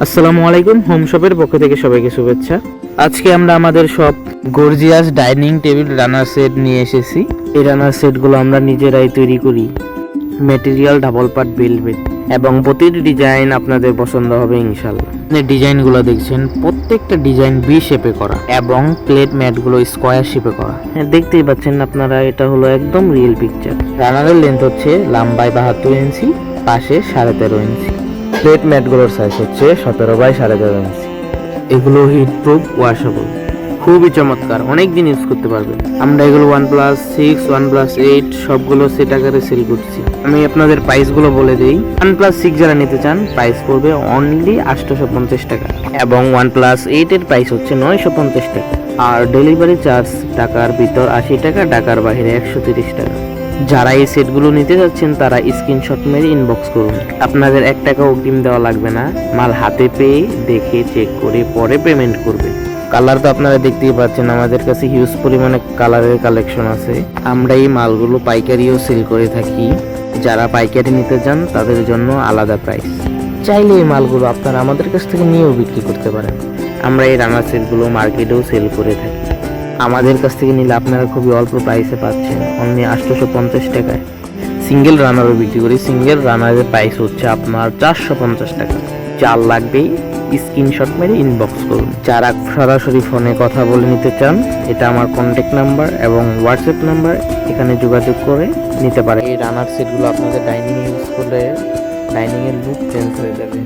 আসসালামু আলাইকুম, হোম শপের পক্ষ থেকে সবাইকে শুভেচ্ছা। আজকে আমরা আমাদের সব gorgeous dining table runner set নিয়ে এসেছি। এই রানার সেটগুলো আমরা নিজেরাই তৈরি করি। ম্যাটেরিয়াল ডাবল পার্ট ভেলভেট এবং প্রতিটি ডিজাইন আপনাদের পছন্দ হবে ইনশাআল্লাহ। ডিজাইনগুলো দেখছেন, প্রত্যেকটা ডিজাইন বি শেপে করা এবং প্লেট ম্যাটগুলো স্কোয়ার শেপে করা। দেখতেই পাচ্ছেন আপনারা, এটা হলো একদম রিয়েল পিকচার। রানারের লেন্থ হচ্ছে লম্বায় 72 ইঞ্চি, পাশে 13.5 ইঞ্চি। প্লেট ম্যাটগুলোর সাইজ হচ্ছে 17 বাই 13.5 ইঞ্চি। এগুলো হিট প্রুফ, ওয়াশেবল, খুবই চমৎকার, অনেক দিন ইউজ করতে পারবেন। আমরা এগুলো OnePlus 6, OnePlus 8 সবগুলো সেট আকারে সেল করছি। আমি আপনাদের প্রাইসগুলো বলে দিই। OnePlus 6 যারা নিতে চান প্রাইস পড়বে অনলি 850 টাকা এবং OnePlus 8 এর প্রাইস হচ্ছে 950 টাকা। আর ডেলিভারি চার্জ ঢাকার ভিতর 80 টাকা, ঢাকার বাইরে 130 টাকা। যারা এই সেটগুলো নিতে যাচ্ছেন তারা স্ক্রিনশট মেরে ইনবক্স করুন। আপনাদের 1 টাকা অগ্রিম দেওয়া লাগবে না, মাল হাতে পেয়ে দেখে চেক করে পরে পেমেন্ট করবে। কালার তো আপনারা দেখতেই পাচ্ছেন, আমাদের কাছে হিউজ পরিমাণে কালারের কালেকশন আছে। আমরা এই মালগুলো পাইকারিও সেল করে থাকি। যারা পাইকারি নিতে চান তাদের জন্য আলাদা প্রাইস। চাইলে এই মালগুলো আপনারা আমাদের কাছ থেকে নিয়েও বিক্রি করতে পারেন। আমরা এই রানার সেটগুলো মার্কেটেও সেল করে থাকি। আমাদের কাছ থেকে নিলে আপনারা খুবই অল্প প্রাইসে পাচ্ছেন, অনলি 850 টাকায়। সিঙ্গেল রানারও বিক্রি করি। সিঙ্গেল রানারের প্রাইস হচ্ছে আপনার 450 টাকা। যার লাগবেই স্ক্রিনশট মেরে ইনবক্স করুন। যারা সরাসরি ফোনে কথা বলে নিতে চান, এটা আমার কন্ট্যাক্ট নাম্বার এবং হোয়াটসঅ্যাপ নাম্বার, এখানে যোগাযোগ করে নিতে পারে। এই রানার সেটগুলো আপনাদের ডাইনিং ইউজ করলে ডাইনিংয়ের লুক চেঞ্জ হয়ে যাবে।